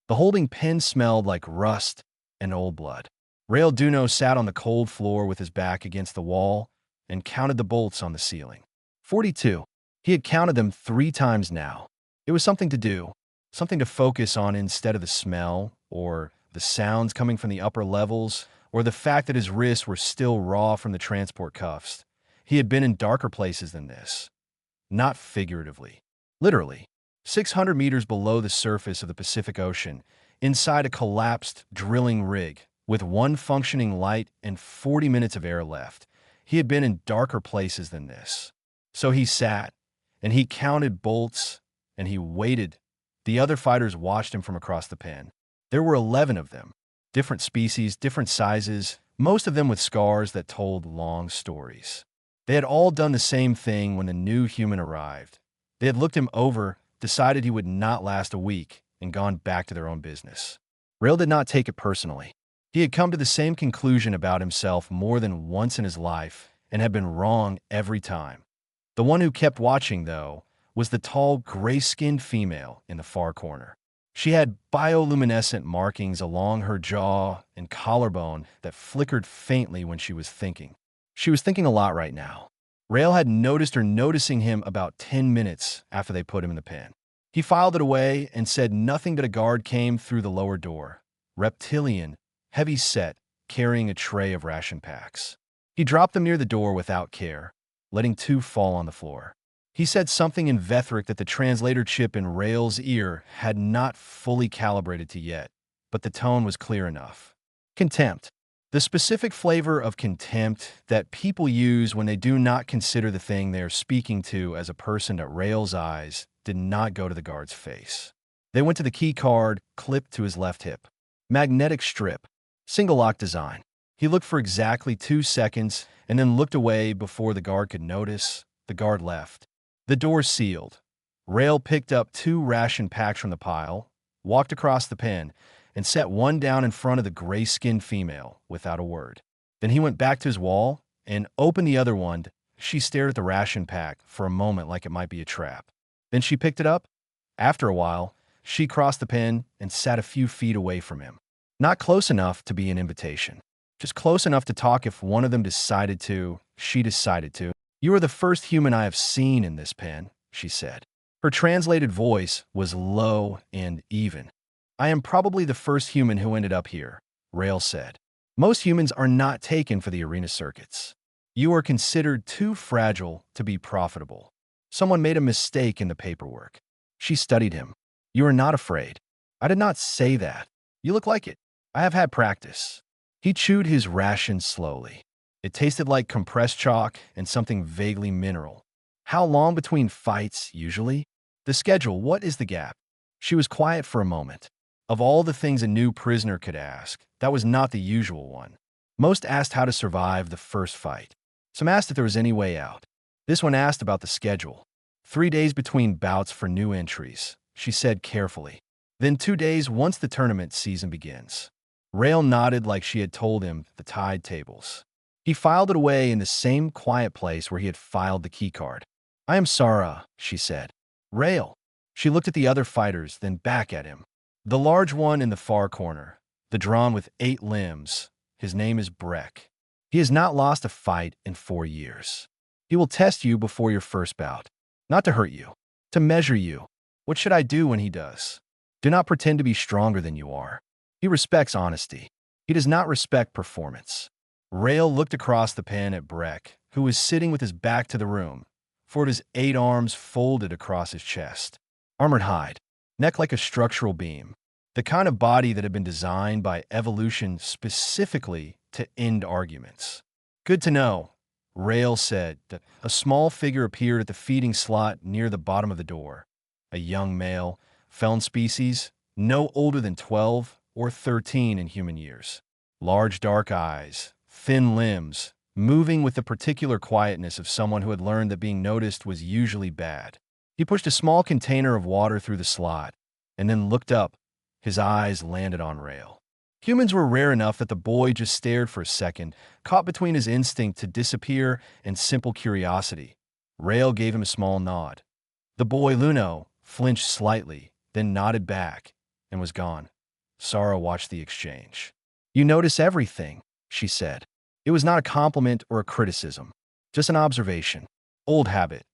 The holding pen smelled like rust and old blood. Rael Duno sat on the cold floor with his back against the wall and counted the bolts on the ceiling. 42. He had counted them 3 times now. It was something to do, something to focus on instead of the smell, or the sounds coming from the upper levels, or the fact that his wrists were still raw from the transport cuffs. He had been in darker places than this. Not figuratively. Literally. 600 meters below the surface of the Pacific Ocean, inside a collapsed drilling rig, with 1 functioning light and 40 minutes of air left. He had been in darker places than this. So he sat, and he counted bolts, and he waited. The other fighters watched him from across the pen. There were 11 of them. Different species, different sizes, most of them with scars that told long stories. They had all done the same thing when the new human arrived. They had looked him over, decided he would not last a week, and gone back to their own business. Rael did not take it personally. He had come to the same conclusion about himself more than once in his life and had been wrong every time. The one who kept watching, though, was the tall, gray-skinned female in the far corner. She had bioluminescent markings along her jaw and collarbone that flickered faintly when she was thinking. She was thinking a lot right now. Rael had noticed her noticing him about 10 minutes after they put him in the pen. He filed it away and said nothing that a guard came through the lower door. Reptilian, heavy-set, carrying a tray of ration packs. He dropped them near the door without care, letting 2 fall on the floor. He said something in Vethric that the translator chip in Rael's ear had not fully calibrated to yet, but the tone was clear enough. Contempt. The specific flavor of contempt that people use when they do not consider the thing they are speaking to as a person at Rael's eyes did not go to the guard's face. They went to the key card clipped to his left hip. Magnetic strip. Single lock design. He looked for exactly 2 seconds and then looked away before the guard could notice. The guard left. The door sealed. Rael picked up 2 ration packs from the pile, walked across the pen, and set one down in front of the gray-skinned female without a word. Then he went back to his wall and opened the other one. She stared at the ration pack for a moment like it might be a trap. Then she picked it up. After a while, she crossed the pen and sat a few feet away from him. Not close enough to be an invitation. Just close enough to talk if one of them decided to, she decided to. "You are the first human I have seen in this pen," she said. Her translated voice was low and even. "I am probably the first human who ended up here," Rael said. "Most humans are not taken for the arena circuits. You are considered too fragile to be profitable. Someone made a mistake in the paperwork." She studied him. "You are not afraid." "I did not say that." "You look like it." "I have had practice." He chewed his ration slowly. It tasted like compressed chalk and something vaguely mineral. "How long between fights, usually?" "The schedule, what is the gap?" She was quiet for a moment. Of all the things a new prisoner could ask, that was not the usual one. Most asked how to survive the first fight. Some asked if there was any way out. This one asked about the schedule. 3 days between bouts for new entries, she said carefully. Then 2 days once the tournament season begins. Rael nodded like she had told him the tide tables. He filed it away in the same quiet place where he had filed the keycard. "I am Sarah," she said. "Rael." She looked at the other fighters, then back at him. The large one in the far corner, the drawn with 8 limbs, his name is Breck. He has not lost a fight in 4 years. He will test you before your first bout. Not to hurt you, to measure you. What should I do when he does? Do not pretend to be stronger than you are. He respects honesty. He does not respect performance. Rael looked across the pen at Breck, who was sitting with his back to the room, for his 8 arms folded across his chest. Armored hide, neck like a structural beam, the kind of body that had been designed by evolution specifically to end arguments. "Good to know," Rael said. A small figure appeared at the feeding slot near the bottom of the door. A young male, felon species, no older than 12 or 13 in human years. Large dark eyes, thin limbs, moving with the particular quietness of someone who had learned that being noticed was usually bad. He pushed a small container of water through the slot, and then looked up. His eyes landed on Rael. Humans were rare enough that the boy just stared for a second, caught between his instinct to disappear and simple curiosity. Rael gave him a small nod. The boy, Luno, flinched slightly, then nodded back, and was gone. Sarah watched the exchange. "You notice everything," she said. It was not a compliment or a criticism, just an observation. "Old habit,"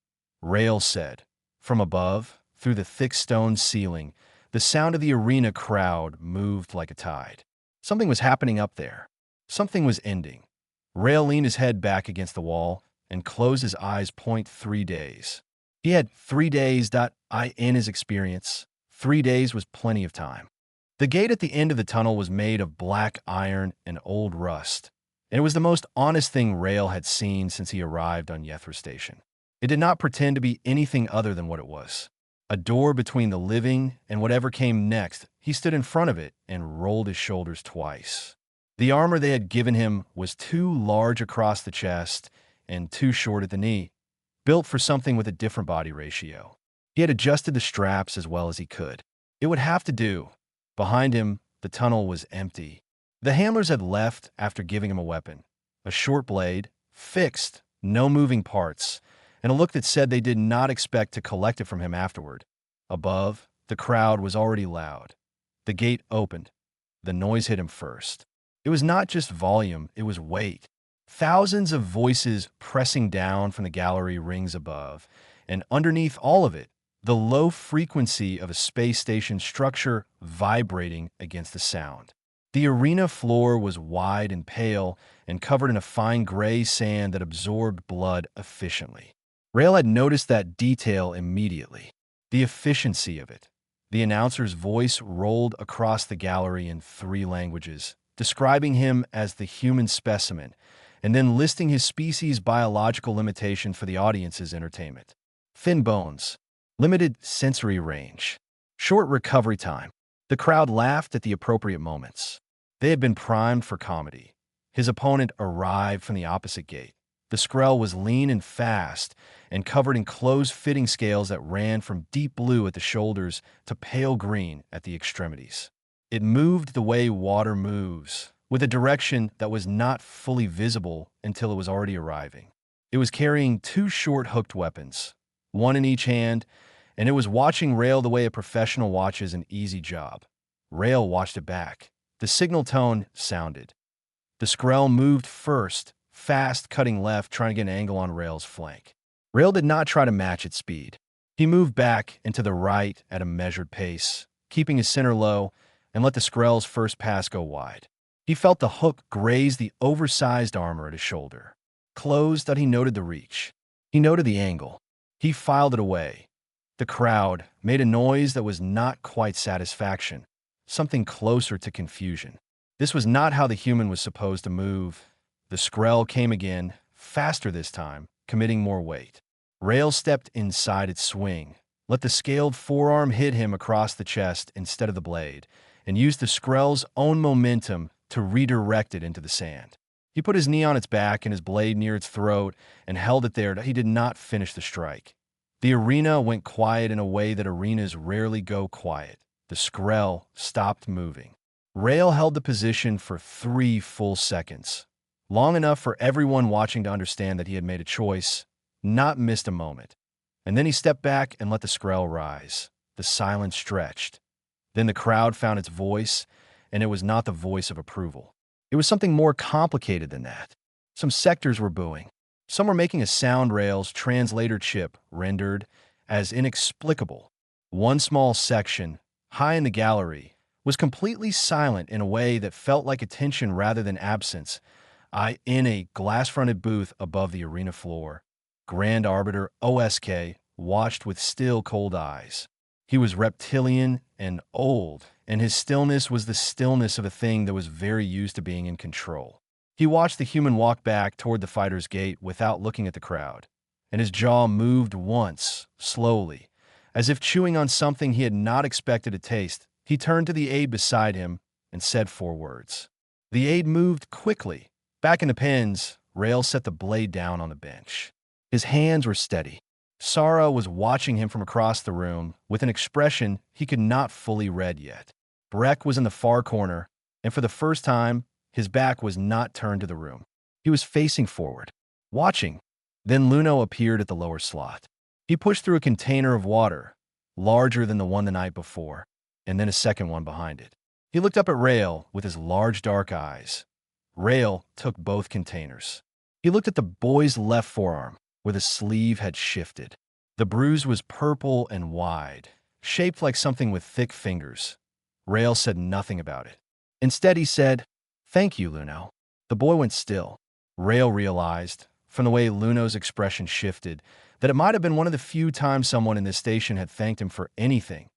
Rail said. From above, through the thick stone ceiling, the sound of the arena crowd moved like a tide. Something was happening up there. Something was ending. Rail leaned his head back against the wall and closed his eyes. 3 days. He had 3 days. In his experience, 3 days was plenty of time. The gate at the end of the tunnel was made of black iron and old rust, and it was the most honest thing Rail had seen since he arrived on Yethra Station. It did not pretend to be anything other than what it was. A door between the living and whatever came next. He stood in front of it and rolled his shoulders twice. The armor they had given him was too large across the chest and too short at the knee, built for something with a different body ratio. He had adjusted the straps as well as he could. It would have to do. Behind him, the tunnel was empty. The handlers had left after giving him a weapon, a short blade, fixed, no moving parts, and a look that said they did not expect to collect it from him afterward. Above, the crowd was already loud. The gate opened. The noise hit him first. It was not just volume, it was weight. Thousands of voices pressing down from the gallery rings above, and underneath all of it, the low frequency of a space station structure vibrating against the sound. The arena floor was wide and pale and covered in a fine gray sand that absorbed blood efficiently. Rail had noticed that detail immediately. The efficiency of it. The announcer's voice rolled across the gallery in 3 languages, describing him as the human specimen, and then listing his species' biological limitation for the audience's entertainment. Thin bones, limited sensory range, short recovery time. The crowd laughed at the appropriate moments. They had been primed for comedy. His opponent arrived from the opposite gate. The Skrell was lean and fast and covered in close-fitting scales that ran from deep blue at the shoulders to pale green at the extremities. It moved the way water moves, with a direction that was not fully visible until it was already arriving. It was carrying 2 short hooked weapons, one in each hand, and it was watching Rail the way a professional watches an easy job. Rail watched it back. The signal tone sounded. The Skrell moved first, fast, cutting left, trying to get an angle on Rail's flank. Rail did not try to match its speed. He moved back and to the right at a measured pace, keeping his center low, and let the Skrell's first pass go wide. He felt the hook graze the oversized armor at his shoulder. Closed, that he noted the reach. He noted the angle. He filed it away. The crowd made a noise that was not quite satisfaction, something closer to confusion. This was not how the human was supposed to move. The Skrell came again, faster this time, committing more weight. Rail stepped inside its swing, let the scaled forearm hit him across the chest instead of the blade, and used the Skrell's own momentum to redirect it into the sand. He put his knee on its back and his blade near its throat and held it there. He did not finish the strike. The arena went quiet in a way that arenas rarely go quiet. The Skrell stopped moving. Rail held the position for 3 full seconds, long enough for everyone watching to understand that he had made a choice, not missed a moment. And then he stepped back and let the Skrell rise. The silence stretched. Then the crowd found its voice, and it was not the voice of approval. It was something more complicated than that. Some sectors were booing. Some were making a sound Rail's translator chip rendered as inexplicable. One small section, high in the gallery, was completely silent in a way that felt like attention rather than absence. In a glass-fronted booth above the arena floor, Grand Arbiter OSK watched with still, cold eyes. He was reptilian and old, and his stillness was the stillness of a thing that was very used to being in control. He watched the human walk back toward the fighter's gate without looking at the crowd, and his jaw moved once, slowly, as if chewing on something he had not expected to taste. He turned to the aide beside him and said 4 words. The aide moved quickly. Back in the pens, Rail set the blade down on the bench. His hands were steady. Sarah was watching him from across the room with an expression he could not fully read yet. Breck was in the far corner, and for the first time, his back was not turned to the room. He was facing forward, watching. Then Luno appeared at the lower slot. He pushed through a container of water, larger than the one the night before, and then a second one behind it. He looked up at Rail with his large dark eyes. Rail took both containers. He looked at the boy's left forearm, where the sleeve had shifted. The bruise was purple and wide, shaped like something with thick fingers. Rail said nothing about it. Instead, he said, "Thank you, Luno." The boy went still. Rail realized, from the way Luno's expression shifted, that it might have been one of the few times someone in this station had thanked him for anything.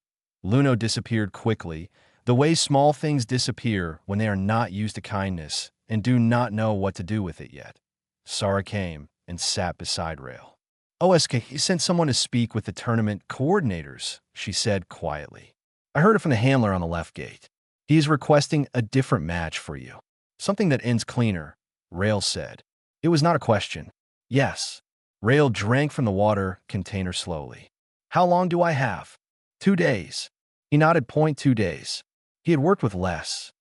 Luno disappeared quickly, the way small things disappear when they are not used to kindness and do not know what to do with it yet. Sarah came and sat beside Rail. "OSK, he sent someone to speak with the tournament coordinators," she said quietly. "I heard it from the handler on the left gate. He is requesting a different match for you. Something that ends cleaner," Rail said. It was not a question. "Yes." Rail drank from the water container slowly. "How long do I have?" 2 days. He nodded. 2 days. He had worked with less.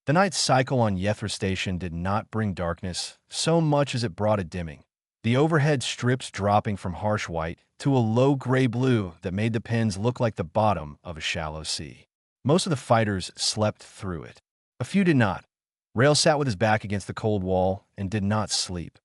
The night cycle on Yethra Station did not bring darkness so much as it brought a dimming. The overhead strips dropping from harsh white to a low gray blue that made the pins look like the bottom of a shallow sea. Most of the fighters slept through it. A few did not. Rail sat with his back against the cold wall and did not sleep.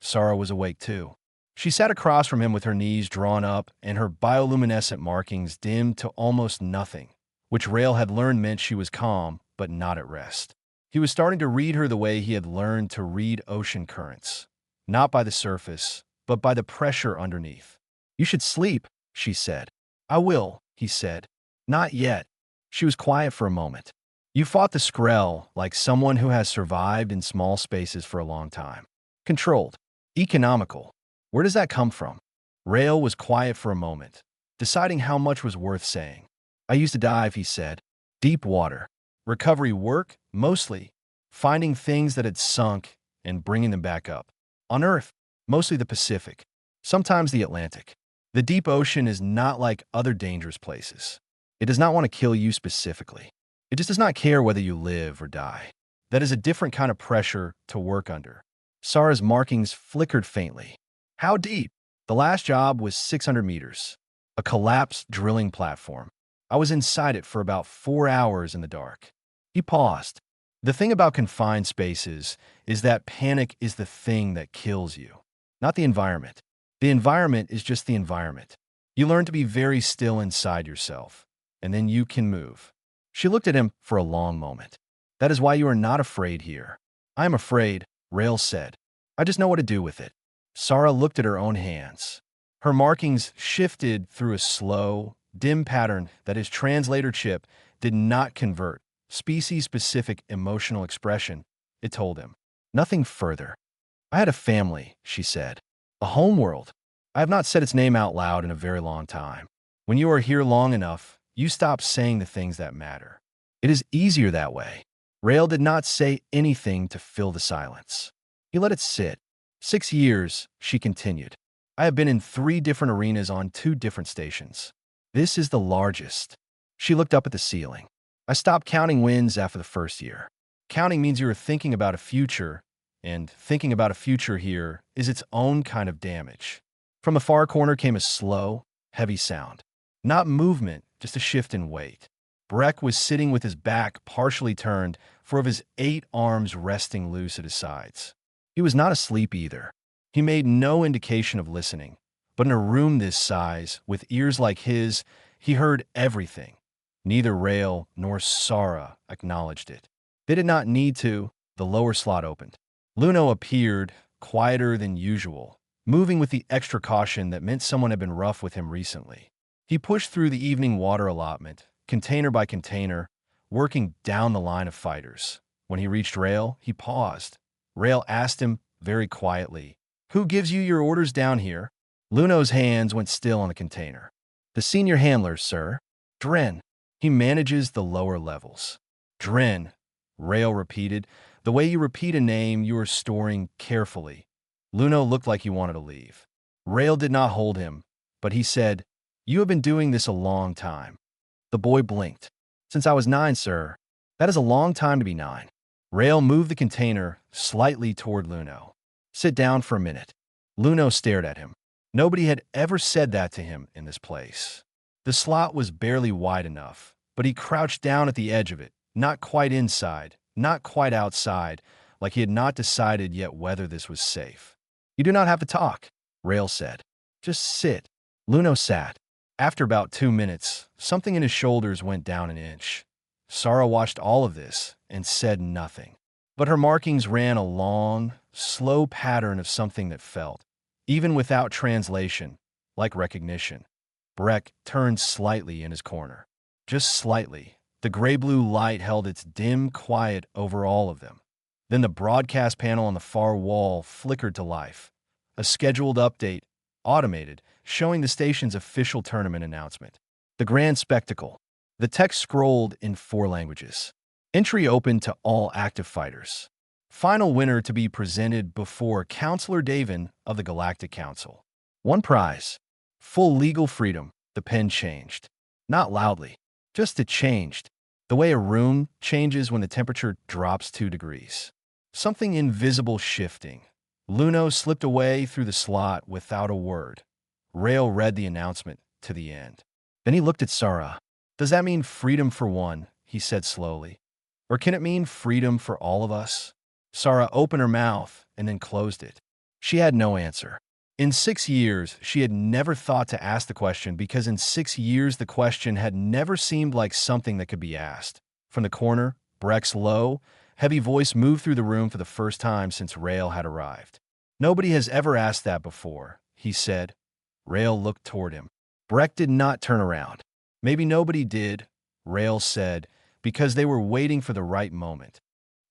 Sarah was awake too. She sat across from him with her knees drawn up and her bioluminescent markings dimmed to almost nothing, which Rail had learned meant she was calm but not at rest. He was starting to read her the way he had learned to read ocean currents, not by the surface, but by the pressure underneath. "You should sleep," she said. "I will," he said. "Not yet." She was quiet for a moment. "You fought the Skrell like someone who has survived in small spaces for a long time. Controlled. Economical. Where does that come from?" Rail was quiet for a moment, deciding how much was worth saying. "I used to dive," he said. "Deep water. Recovery work, mostly. Finding things that had sunk and bringing them back up. On Earth, mostly the Pacific. Sometimes the Atlantic. The deep ocean is not like other dangerous places. It does not want to kill you specifically. It just does not care whether you live or die. That is a different kind of pressure to work under." Sarah's markings flickered faintly. "How deep?" "The last job was 600 meters. A collapsed drilling platform. I was inside it for about 4 hours in the dark." He paused. "The thing about confined spaces is that panic is the thing that kills you, not the environment. The environment is just the environment. You learn to be very still inside yourself, and then you can move." She looked at him for a long moment. "That is why you are not afraid here." "I am afraid," Rail said. "I just know what to do with it." Sarah looked at her own hands. Her markings shifted through a slow, dim pattern that his translator chip did not convert. Species-specific emotional expression, it told him. "Nothing further." "I had a family," she said. "A homeworld. I have not said its name out loud in a very long time. When you are here long enough, you stop saying the things that matter. It is easier that way." Rail did not say anything to fill the silence. He let it sit. 6 years, she continued. "I have been in 3 different arenas on 2 different stations. This is the largest." She looked up at the ceiling. "I stopped counting wins after the first year. Counting means you are thinking about a future, and thinking about a future here is its own kind of damage." From the far corner came a slow, heavy sound. Not movement, just a shift in weight. Breck was sitting with his back partially turned, 4 of his 8 arms resting loose at his sides. He was not asleep either. He made no indication of listening, but in a room this size, with ears like his, he heard everything. Neither Rail nor Sarah acknowledged it. They did not need to. The lower slot opened. Luno appeared, quieter than usual, moving with the extra caution that meant someone had been rough with him recently. He pushed through the evening water allotment, container by container, working down the line of fighters. When he reached Rail, he paused. Rail asked him very quietly, "Who gives you your orders down here?" Luno's hands went still on the container. "The senior handler, sir. Dren. He manages the lower levels." "Dren," Rail repeated. "The way you repeat a name you are storing carefully." Luno looked like he wanted to leave. Rail did not hold him, but he said, "You have been doing this a long time." The boy blinked. "Since I was 9, sir." "That is a long time to be 9. Rail moved the container slightly toward Luno. "Sit down for a minute." Luno stared at him. Nobody had ever said that to him in this place. The slot was barely wide enough, but he crouched down at the edge of it, Not quite inside, not quite outside, like he had not decided yet whether this was safe. You do not have to talk, Rail said. Just sit. Luno sat. After about 2 minutes, something in his shoulders went down an inch. Sarah watched all of this and said nothing. But her markings ran a long, slow pattern of something that felt, even without translation, like recognition. Breck turned slightly in his corner. Just slightly. The gray-blue light held its dim quiet over all of them. Then the broadcast panel on the far wall flickered to life. A scheduled update, automated, showing the station's official tournament announcement. The grand spectacle. The text scrolled in 4 languages. Entry open to all active fighters. Final winner to be presented before Counselor Davin of the Galactic Council. 1 prize. Full legal freedom. The pen changed. Not loudly. Just it changed. The way a room changes when the temperature drops 2 degrees. Something invisible shifting. Luno slipped away through the slot without a word. Rail read the announcement to the end. Then he looked at Sarah. Does that mean freedom for one? He said slowly. Or can it mean freedom for all of us? Sarah opened her mouth and then closed it. She had no answer. In 6 years, she had never thought to ask the question because in 6 years the question had never seemed like something that could be asked. From the corner, Breck's low, heavy voice moved through the room for the first time since Rail had arrived. Nobody has ever asked that before, he said. Rail looked toward him. Breck did not turn around. Maybe nobody did, Rail said, because they were waiting for the right moment.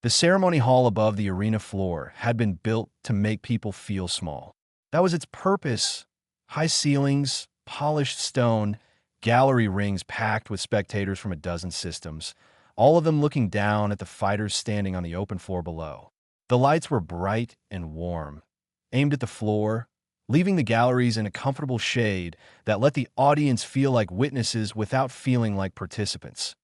The ceremony hall above the arena floor had been built to make people feel small. That was its purpose. High ceilings, polished stone, gallery rings packed with spectators from a dozen systems, all of them looking down at the fighters standing on the open floor below. The lights were bright and warm, aimed at the floor, leaving the galleries in a comfortable shade that let the audience feel like witnesses without feeling like participants.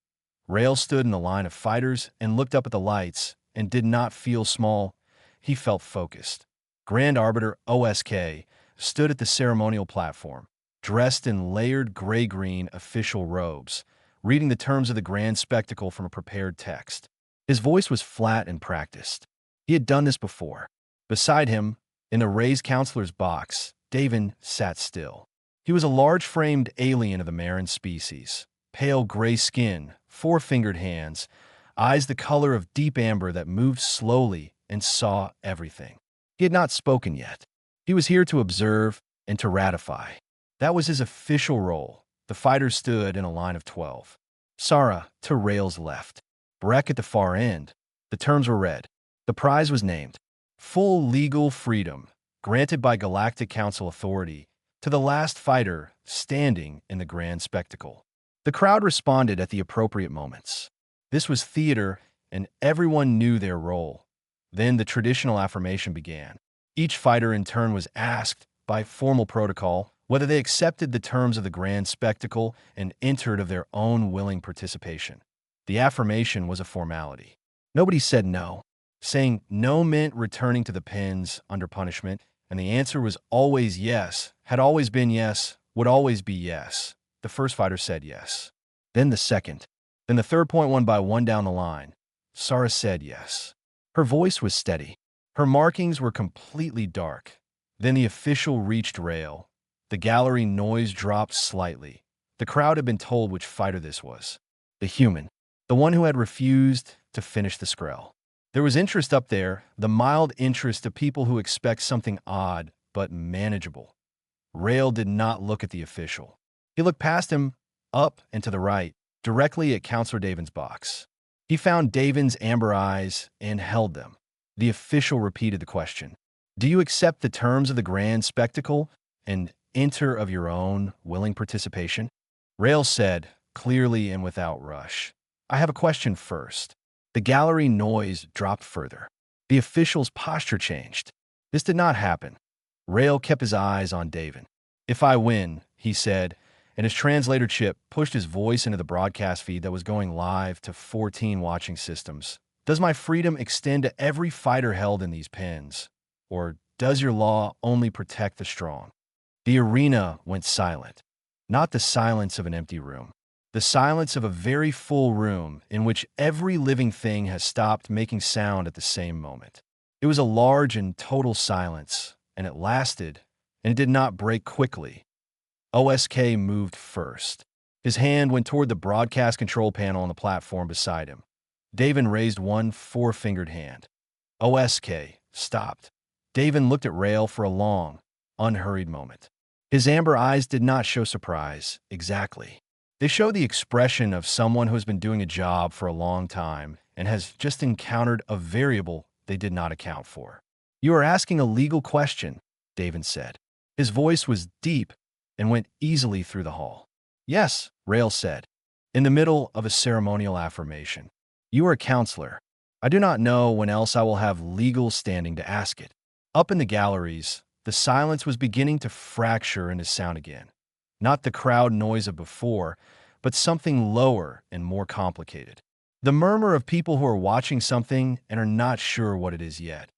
Rail stood in the line of fighters and looked up at the lights and did not feel small. He felt focused. Grand Arbiter OSK stood at the ceremonial platform, dressed in layered gray-green official robes, reading the terms of the grand spectacle from a prepared text. His voice was flat and practiced. He had done this before. Beside him, in the raised counselor's box, Davin sat still. He was a large-framed alien of the Marin species, pale gray skin, 4-fingered hands, eyes the color of deep amber that moved slowly and saw everything. He had not spoken yet. He was here to observe and to ratify. That was his official role. The fighters stood in a line of 12. Sarah to Rail's left. Breck at the far end. The terms were read. The prize was named. Full legal freedom, granted by Galactic Council authority, to the last fighter standing in the grand spectacle. The crowd responded at the appropriate moments. This was theater, and everyone knew their role. Then the traditional affirmation began. Each fighter in turn was asked, by formal protocol, whether they accepted the terms of the grand spectacle and entered of their own willing participation. The affirmation was a formality. Nobody said no. Saying no meant returning to the pens under punishment, and the answer was always yes, had always been yes, would always be yes. The first fighter said yes. Then the second. Then the third point, one by one down the line. Sarah said yes. Her voice was steady. Her markings were completely dark. Then the official reached Rail. The gallery noise dropped slightly. The crowd had been told which fighter this was. The human. The one who had refused to finish the scroll. There was interest up there, the mild interest of people who expect something odd but manageable. Rail did not look at the official. He looked past him, up and to the right, directly at Counselor Davin's box. He found Davin's amber eyes and held them. The official repeated the question. Do you accept the terms of the grand spectacle and enter of your own willing participation? Rail said, clearly and without rush, I have a question first. The gallery noise dropped further. The official's posture changed. This did not happen. Rail kept his eyes on Davin. If I win, he said, and his translator chip pushed his voice into the broadcast feed that was going live to 14 watching systems. Does my freedom extend to every fighter held in these pens? Or does your law only protect the strong? The arena went silent. Not the silence of an empty room. The silence of a very full room in which every living thing has stopped making sound at the same moment. It was a large and total silence, and it lasted, and it did not break quickly. OSK moved first. His hand went toward the broadcast control panel on the platform beside him. Davin raised one four-fingered hand. OSK stopped. Davin looked at Rail for a long, unhurried moment. His amber eyes did not show surprise, exactly. They show the expression of someone who has been doing a job for a long time and has just encountered a variable they did not account for. "You are asking a legal question," Davin said. His voice was deep and went easily through the hall. "Yes," Rail said, in the middle of a ceremonial affirmation. "You are a counselor. I do not know when else I will have legal standing to ask it." Up in the galleries, the silence was beginning to fracture into sound again. Not the crowd noise of before, but something lower and more complicated. The murmur of people who are watching something and are not sure what it is yet.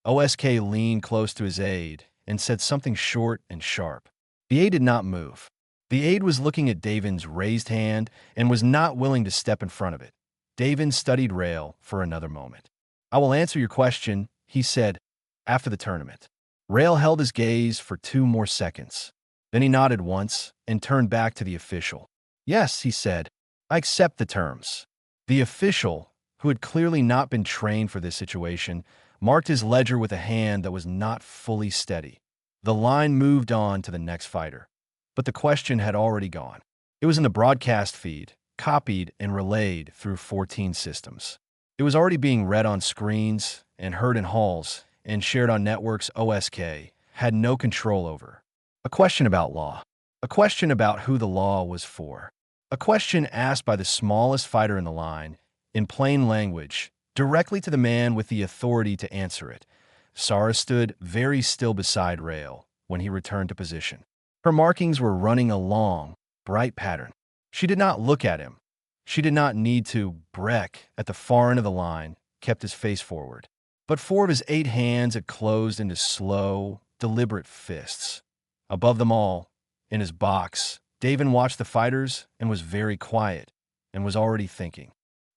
OSK leaned close to his aide and said something short and sharp. The aide did not move. The aide was looking at Davin's raised hand and was not willing to step in front of it. Davin studied Rail for another moment. "I will answer your question," he said, "after the tournament." Rail held his gaze for 2 more seconds. Then he nodded once and turned back to the official. "Yes," he said, "I accept the terms." The official, who had clearly not been trained for this situation, marked his ledger with a hand that was not fully steady. The line moved on to the next fighter. But the question had already gone. It was in the broadcast feed, copied and relayed through 14 systems. It was already being read on screens and heard in halls and shared on networks OSK had no control over. A question about law. A question about who the law was for. A question asked by the smallest fighter in the line, in plain language, directly to the man with the authority to answer it. Sarah stood very still beside Rail when he returned to position. Her markings were running a long, bright pattern. She did not look at him. She did not need to. Breck, at the far end of the line, kept his face forward. But 4 of his 8 hands had closed into slow, deliberate fists. Above them all, in his box, Davin watched the fighters and was very quiet, and was already thinking.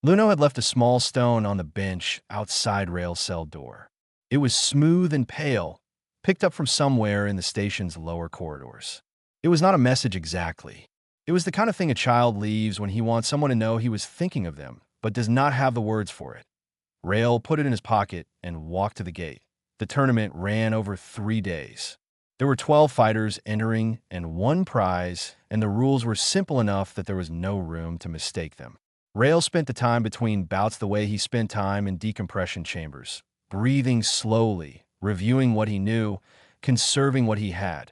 Luno had left a small stone on the bench outside Rail's cell door. It was smooth and pale, picked up from somewhere in the station's lower corridors. It was not a message exactly. It was the kind of thing a child leaves when he wants someone to know he was thinking of them, but does not have the words for it. Rail put it in his pocket and walked to the gate. The tournament ran over 3 days. There were 12 fighters entering and 1 prize, and the rules were simple enough that there was no room to mistake them. Rail spent the time between bouts the way he spent time in decompression chambers, breathing slowly, reviewing what he knew, conserving what he had.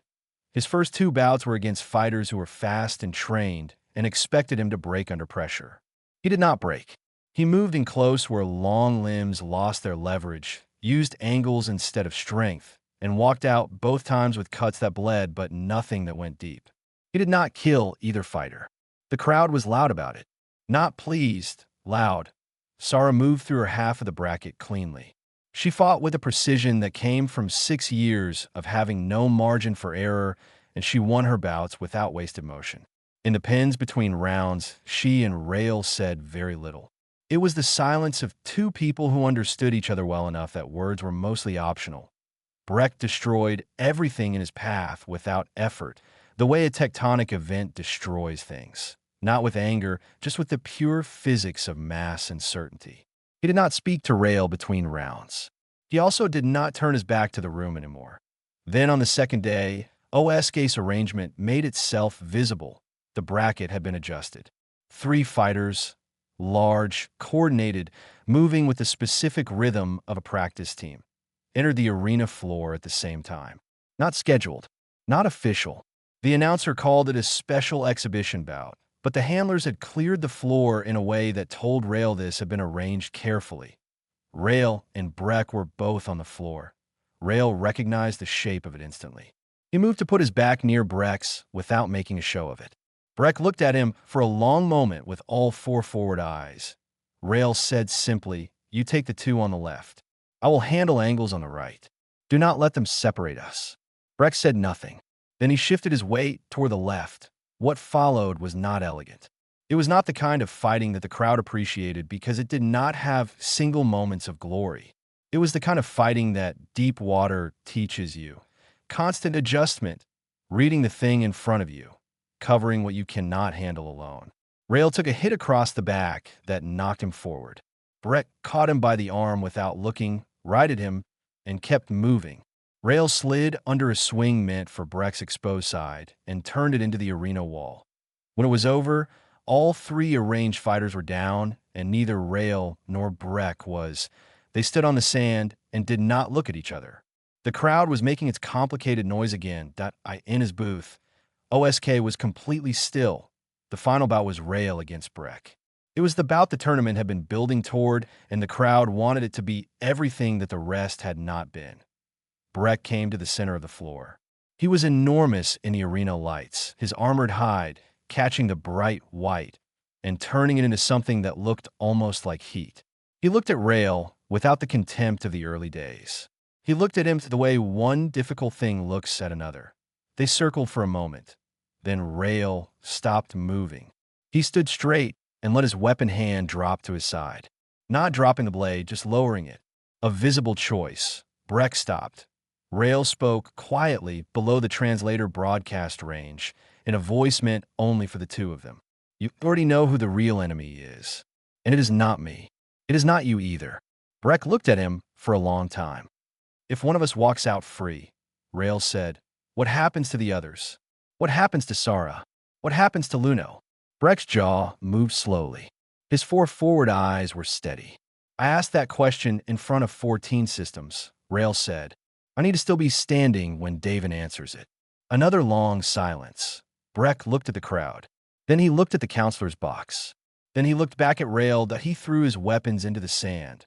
His first 2 bouts were against fighters who were fast and trained and expected him to break under pressure. He did not break. He moved in close where long limbs lost their leverage, used angles instead of strength, and walked out both times with cuts that bled but nothing that went deep. He did not kill either fighter. The crowd was loud about it. Not pleased, loud. Sarah moved through her half of the bracket cleanly. She fought with a precision that came from 6 years of having no margin for error, and she won her bouts without wasted motion. In the pins between rounds, she and Rail said very little. It was the silence of 2 people who understood each other well enough that words were mostly optional. Breck destroyed everything in his path without effort, the way a tectonic event destroys things. Not with anger, just with the pure physics of mass and certainty. He did not speak to Rail between rounds. He also did not turn his back to the room anymore. Then on the second day, OSK's arrangement made itself visible. The bracket had been adjusted. 3 fighters, large, coordinated, moving with the specific rhythm of a practice team, entered the arena floor at the same time. Not scheduled, not official. The announcer called it a special exhibition bout, but the handlers had cleared the floor in a way that told Rail this had been arranged carefully. Rail and Breck were both on the floor. Rail recognized the shape of it instantly. He moved to put his back near Breck's without making a show of it. Breck looked at him for a long moment with all 4 forward eyes. Rail said simply, "You take the 2 on the left. I will handle angles on the right. Do not let them separate us." Breck said nothing. Then he shifted his weight toward the left. What followed was not elegant. It was not the kind of fighting that the crowd appreciated because it did not have single moments of glory. It was the kind of fighting that deep water teaches you. Constant adjustment, reading the thing in front of you, covering what you cannot handle alone. Rail took a hit across the back that knocked him forward. Brett caught him by the arm without looking, righted him, and kept moving. Rail slid under a swing meant for Breck's exposed side and turned it into the arena wall. When it was over, all three arranged fighters were down, and neither Rail nor Breck was. They stood on the sand and did not look at each other. The crowd was making its complicated noise again. In his booth, OSK was completely still. The final bout was Rail against Breck. It was the bout the tournament had been building toward, and the crowd wanted it to be everything that the rest had not been. Breck came to the center of the floor. He was enormous in the arena lights, his armored hide catching the bright white and turning it into something that looked almost like heat. He looked at Rail without the contempt of the early days. He looked at him the way one difficult thing looks at another. They circled for a moment. Then Rail stopped moving. He stood straight and let his weapon hand drop to his side. Not dropping the blade, just lowering it. A visible choice. Breck stopped. Rail spoke quietly below the translator broadcast range in a voice meant only for the two of them. You already know who the real enemy is. And it is not me. It is not you either. Breck looked at him for a long time. If one of us walks out free, Rail said, what happens to the others? What happens to Sara? What happens to Luno? Breck's jaw moved slowly. His four forward eyes were steady. I asked that question in front of 14 systems, Rail said. I need to still be standing when David answers it. Another long silence. Breck looked at the crowd. Then he looked at the counselor's box. Then he looked back at Rail that he threw his weapons into the sand.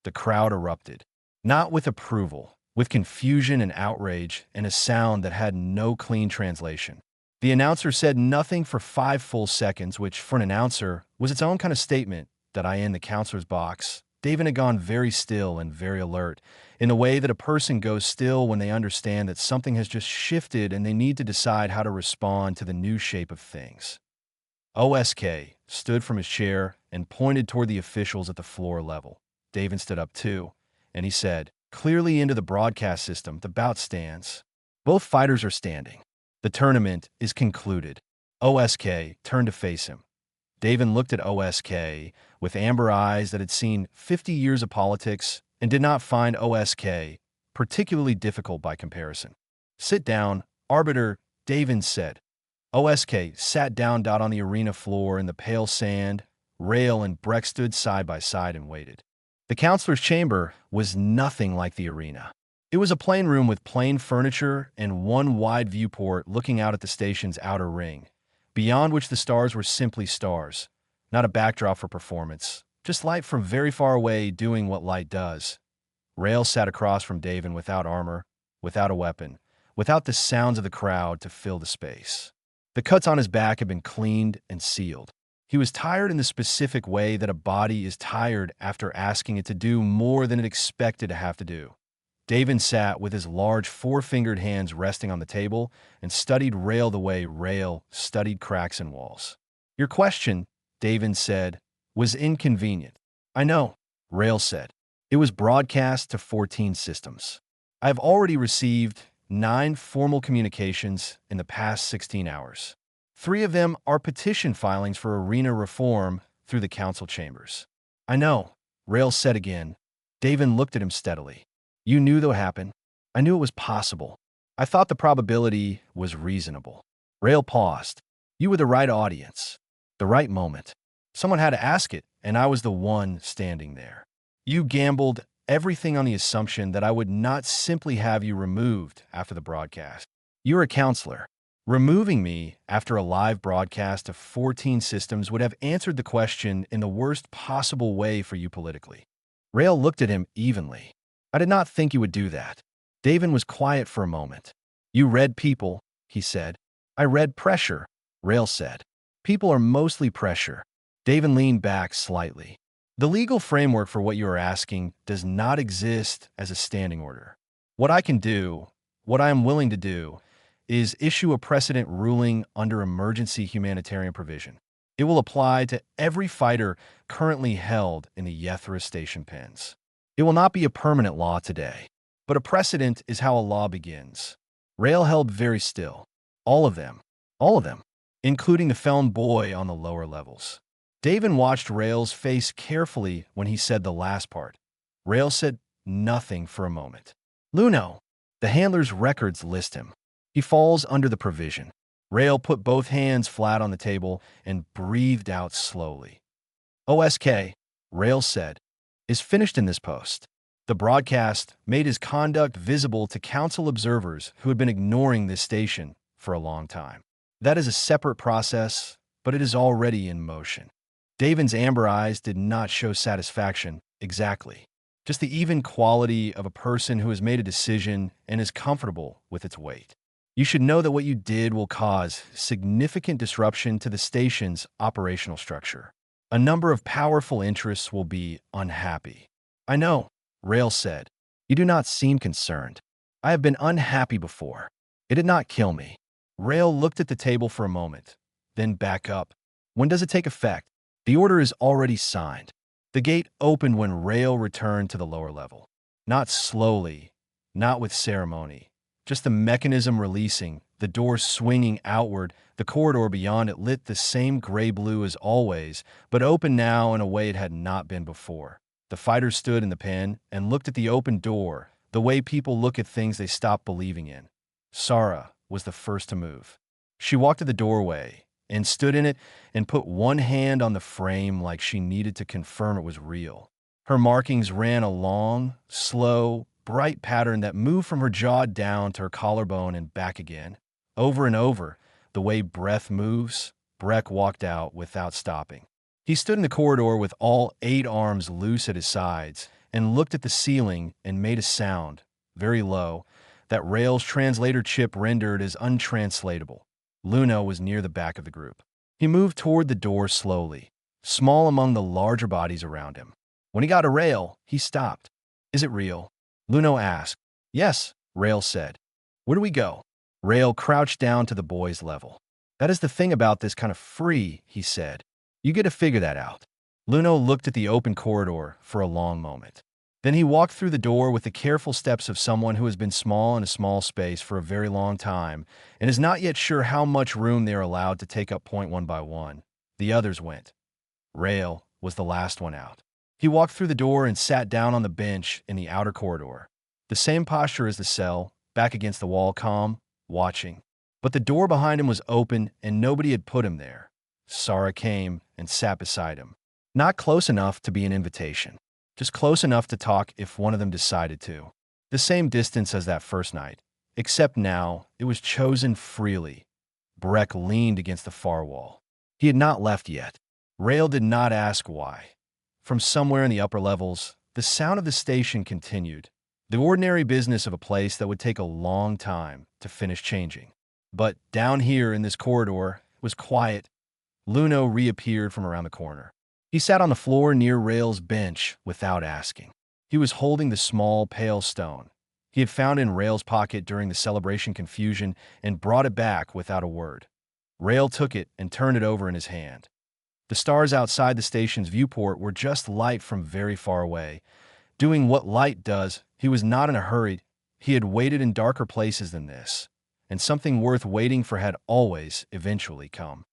The crowd erupted. Not with approval, with confusion and outrage and a sound that had no clean translation. The announcer said nothing for 5 full seconds, which, for an announcer, was its own kind of statement that in the counselor's box, David had gone very still and very alert, in the way that a person goes still when they understand that something has just shifted and they need to decide how to respond to the new shape of things. OSK stood from his chair and pointed toward the officials at the floor level. David stood up too, and he said, clearly into the broadcast system, the bout stands. Both fighters are standing. The tournament is concluded. OSK turned to face him. David looked at OSK with amber eyes that had seen 50 years of politics and did not find OSK particularly difficult by comparison. Sit down, Arbiter, David said. OSK sat down on the arena floor in the pale sand. Rail and Breck stood side by side and waited. The counselor's chamber was nothing like the arena. It was a plain room with plain furniture and one wide viewport looking out at the station's outer ring, beyond which the stars were simply stars, not a backdrop for performance, just light from very far away doing what light does. Rail sat across from David without armor, without a weapon, without the sounds of the crowd to fill the space. The cuts on his back had been cleaned and sealed. He was tired in the specific way that a body is tired after asking it to do more than it expected to have to do. David sat with his large 4-fingered hands resting on the table and studied Rail the way Rail studied cracks in walls. Your question, David said, was inconvenient. I know, Rail said. It was broadcast to 14 systems. I have already received 9 formal communications in the past 16 hours. 3 of them are petition filings for arena reform through the council chambers. I know, Rail said again. David looked at him steadily. You knew that would happen. I knew it was possible. I thought the probability was reasonable. Rail paused. You were the right audience. The right moment. Someone had to ask it, and I was the one standing there. You gambled everything on the assumption that I would not simply have you removed after the broadcast. You're a counselor. Removing me after a live broadcast of 14 systems would have answered the question in the worst possible way for you politically. Rail looked at him evenly. I did not think you would do that. David was quiet for a moment. You read people, he said. I read pressure, Rail said. People are mostly pressure. David leaned back slightly. The legal framework for what you are asking does not exist as a standing order. What I can do, what I am willing to do, is issue a precedent ruling under emergency humanitarian provision. It will apply to every fighter currently held in the Yethra station pens. It will not be a permanent law today, but a precedent is how a law begins. Rail held very still. All of them, including the felon boy on the lower levels. Davin watched Rail's face carefully when he said the last part. Rail said nothing for a moment. Luno, the handler's records list him. He falls under the provision. Rail put both hands flat on the table and breathed out slowly. OSK, Rail said, is finished in this post. The broadcast made his conduct visible to council observers who had been ignoring this station for a long time. That is a separate process, but it is already in motion. Davin's amber eyes did not show satisfaction, exactly. Just the even quality of a person who has made a decision and is comfortable with its weight. You should know that what you did will cause significant disruption to the station's operational structure. A number of powerful interests will be unhappy. I know, Rail said. You do not seem concerned. I have been unhappy before. It did not kill me. Rail looked at the table for a moment, then back up. When does it take effect? The order is already signed. The gate opened when Rail returned to the lower level. Not slowly, not with ceremony. Just the mechanism releasing, the door swinging outward, the corridor beyond it lit the same gray-blue as always, but open now in a way it had not been before. The fighters stood in the pen and looked at the open door, the way people look at things they stopped believing in. Sarah was the first to move. She walked to the doorway and stood in it and put one hand on the frame like she needed to confirm it was real. Her markings ran a long, slow, bright pattern that moved from her jaw down to her collarbone and back again. Over and over, the way breath moves, Breck walked out without stopping. He stood in the corridor with all 8 arms loose at his sides and looked at the ceiling and made a sound, very low, that Rail's translator chip rendered as untranslatable. Luno was near the back of the group. He moved toward the door slowly, small among the larger bodies around him. When he got to Rail, he stopped. Is it real? Luno asked. Yes, Rail said. Where do we go? Rail crouched down to the boy's level. That is the thing about this kind of free, he said. You get to figure that out. Luno looked at the open corridor for a long moment. Then he walked through the door with the careful steps of someone who has been small in a small space for a very long time and is not yet sure how much room they are allowed to take up point one by one. The others went. Rail was the last one out. He walked through the door and sat down on the bench in the outer corridor. The same posture as the cell, back against the wall, calm, watching. But the door behind him was open and nobody had put him there. Sarah came and sat beside him. Not close enough to be an invitation. Just close enough to talk if one of them decided to. The same distance as that first night, except now it was chosen freely. Breck leaned against the far wall. He had not left yet. Rail did not ask why. From somewhere in the upper levels, the sound of the station continued, the ordinary business of a place that would take a long time to finish changing. But down here in this corridor, it was quiet. Luno reappeared from around the corner. He sat on the floor near Rail's bench without asking. He was holding the small, pale stone he had found in Rail's pocket during the celebration confusion and brought it back without a word. Rail took it and turned it over in his hand. The stars outside the station's viewport were just light from very far away. Doing what light does, he was not in a hurry. He had waited in darker places than this, and something worth waiting for had always eventually come.